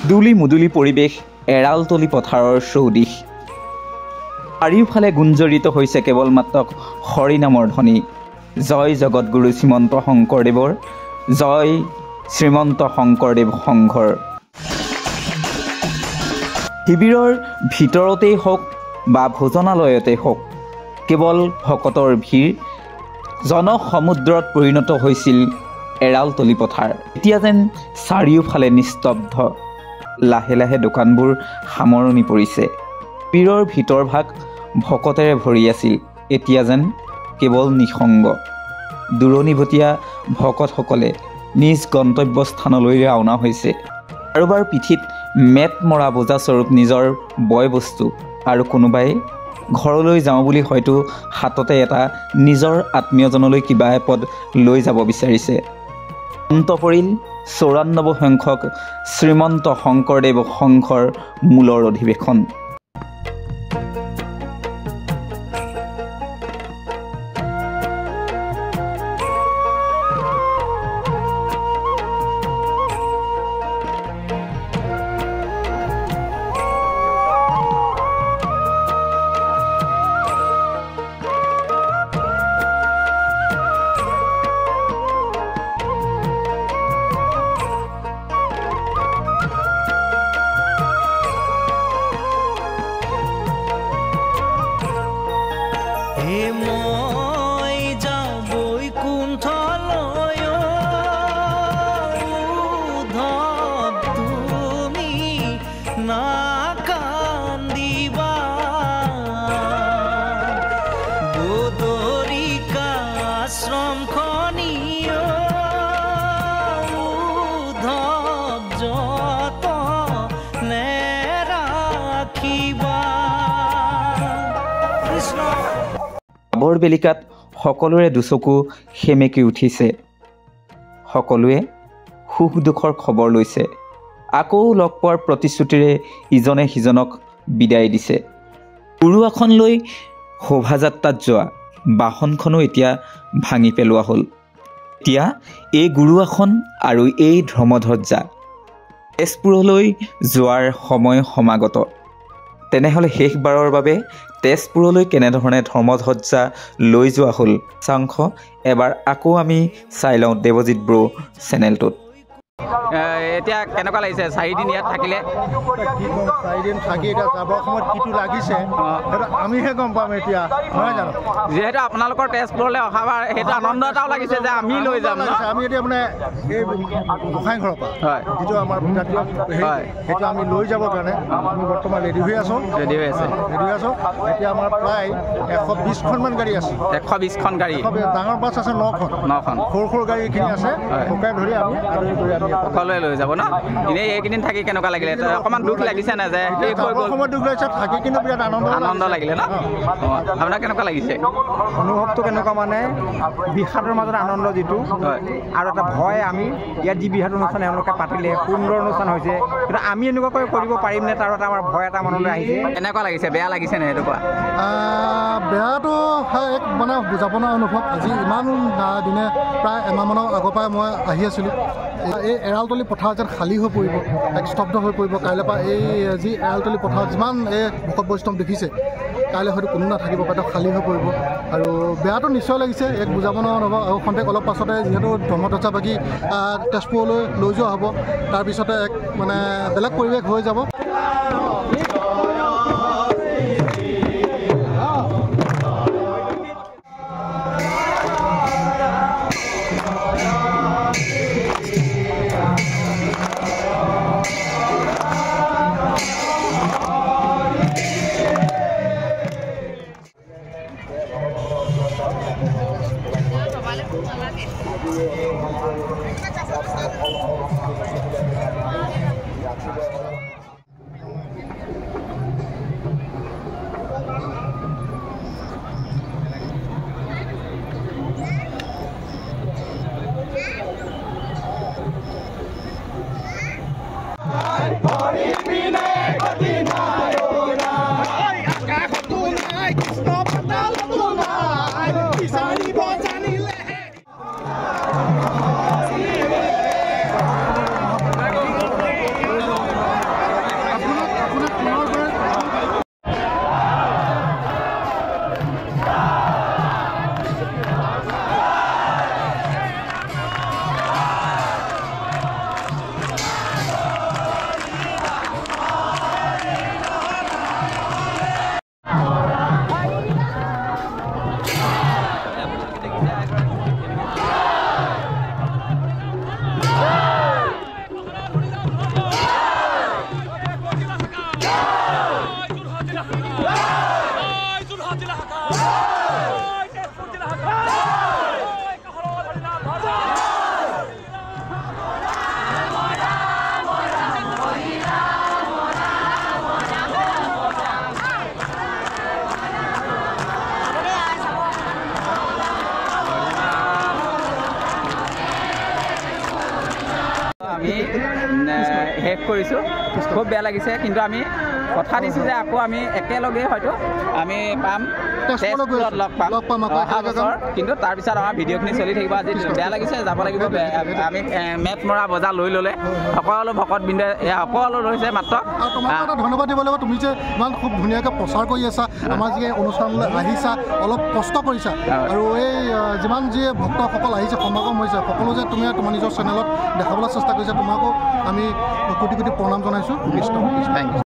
দুলি মুদুলি পৰিৱেশ এৰালতলি পথাৰৰ চৌদিশ। চাৰিওফালে গুঞ্জৰিত হৈছে কেৱল মাত্ৰ হৰিনামৰ ধ্বনি। জয় জগতগুৰু শ্ৰীমন্ত শংকৰদেৱৰ, জয় শ্ৰীমন্ত শংকৰদেৱ সংঘৰ। শিবিৰৰ ভিতৰতেই হওক বা ভোজনালয়তেই হওক, কেৱল ভকতৰ ভিৰ, জনসমুদ্ৰত পৰিণত হৈছিল এৰালতলি পথাৰ। এতিয়া যেন চাৰিওফালে নিস্তব্ধ। লাহে লাহে দোকানবোৰ সামৰণি পৰিছে। শিবিৰৰ ভিতৰভাগ ভকতেৰে ভৰি আছিল, এতিয়া যেন কেৱল নিসংগ। দূৰণিবতীয়া ভকতসকলে নিজ গন্তব্যস্থানলৈ ৰাওনা হৈছে। কাৰোবাৰ পিঠিত মেট মৰা বোজাস্বৰূপ নিজৰ বয় বস্তু, আৰু কোনোবাই ঘৰলৈ যাওঁ বুলি হয়তো হাততে এটা নিজৰ আত্মীয়জনলৈ কিবা এপদ লৈ যাব বিচাৰিছে। অন্ত পৰিল ৯৪ সংখ্যক শ্ৰীমন্ত শংকৰদেৱ সংঘৰ মূলৰ অধিৱেশন। আৱৰ বেলিকাত সকলোৰে দুচকু সেমেকি উঠিছে। সকলোৱে সুখ দুখৰ খবৰ লৈছে। আকৌ লগ পোৱাৰ প্ৰতিশ্ৰুতিৰে ইজনে সিজনক বিদায় দিছে। গুৰুৱাখন লৈ শোভাযাত্ৰাত যোৱা বাহনখনো এতিয়া ভাঙি পেলোৱা হ'ল। এতিয়া এই গুৰুৱাখন আৰু এই ধৰ্মধ্বজা তেজপুৰলৈ যোৱাৰ সময় সমাগত। তেনেহ'লে শেষবাৰৰ বাবে তেজপুৰলৈ কেনেধৰণে ধৰ্মধ্বজা লৈ যোৱা হ'ল চাংশ এবাৰ আকৌ আমি চাই লওঁ দেৱজিৎ ব্ৰ চেনেলটোত। এতিয়া কেনেকুৱা লাগিছে 4 দিন ইয়াত থাকিলে? কি ক'ম, 4 দিন থাকি এতিয়া যাবৰ সময়ত কিটো লাগিছে সেইটো আমিহে গম পাম এতিয়া, নহয় জানো? যিহেতু আপোনালোকৰ তেজপুৰলৈ অহাবাৰ সেইটো আনন্দ এটাও লাগিছে যে আমি লৈ যাম ন? আমি এতিয়া মানে এই গোসাঁই ঘৰৰ পৰা যিটো আমাৰ সেইটো আমি লৈ যাবৰ কাৰণে আমি বৰ্তমান ৰেডি হৈ আছোঁ। এতিয়া আমাৰ প্ৰায় 120খনমান গাড়ী আছে। 120খন গাড়ী? ডাঙৰ বাছ আছে 9খন। সৰু সৰু গাড়ীখিনি আছে, শুকাই ধৰি আমি আদৰি কৰি আমি সকলোৱে লৈ যাব ন? এনেই এইকেইদিন থাকি কেনেকুৱা লাগিলে? অকণমান দুখ লাগিছে নে যে সময়ত দুখ লাগিছে, থাকি কিন্তু বিৰাট আনন্দ লাগিলে ন? আপোনাৰ কেনেকুৱা লাগিছে? অনুভৱটো কেনেকুৱা মানে বিষাদৰ মাজত আনন্দ যিটো, আৰু এটা ভয়। আমি ইয়াত যি বিহাদ অনুষ্ঠান এওঁলোকে পাতিলে, সুন্দৰ অনুষ্ঠান হৈছে, কিন্তু আমি এনেকুৱাকৈ কৰিব পাৰিম নে তাৰ এটা আমাৰ ভয় এটা মনলৈ আহিছে। কেনেকুৱা লাগিছে? বেয়া লাগিছে নে? সেইটো কোৱা। বেয়াটো এক মানে বুজাব নোৱাৰা অনুভৱ। আজি ইমান দিনে প্ৰায় এমাহমানৰ আগৰ পৰাই মই আহি আছিলোঁ। এই এৰালতলি পথাৰ যেন খালী হৈ পৰিব, এক স্তব্ধ হৈ পৰিব। কাইলৈ পৰা এই যি এৰালতলি পথাৰ যিমান এই ভকত বৈষ্ণৱ দেখিছে, কাইলৈ হয়তো কোনো নাথাকিব, হয়তো খালী হৈ পৰিব। আৰু বেয়াটো নিশ্চয় লাগিছে, এক বুজাব নোৱাৰা অনুভৱ। আৰু খন্তেক অলপ পাছতে যিহেতু ধৰ্মধ্বজা বাকী তেজপুৰলৈ লৈ যোৱা হ'ব, তাৰপিছতে এক মানে বেলেগ পৰিৱেশ হৈ যাব। আমি শেষ কৰিছোঁ খুব বেয়া লাগিছে কিন্তু আমি কথা দিছোঁ যে আকৌ আমি একেলগে হয়তো আমি পাম তেজপুৰত লগ পাম অহা বছৰ কিন্তু তাৰপিছত আমাৰ ভিডিঅ'খিনি চলি থাকিব আজি বেয়া লাগিছে যাব লাগিব আমি মেট মৰা বজাৰ লৈ ল'লে সকলো ভকতবৃন্দে সকলো লৈছে মাত্ৰ তোমাক এটা ধন্যবাদ দিব লাগিব তুমি যে ইমান খুব ধুনীয়াকৈ প্ৰচাৰ কৰি আছা আমাৰ যি অনুষ্ঠানলৈ আহিছা অলপ কষ্ট কৰিছা আৰু এই যিমান যি ভক্তসকল আহিছে সমাগম হৈছে সকলো যে তুমি তোমাৰ নিজৰ চেনেলত দেখাবলৈ চেষ্টা কৰিছা তোমাকো আমি কোটি কোটি প্ৰণাম জনাইছোঁ কৃষ্ণ।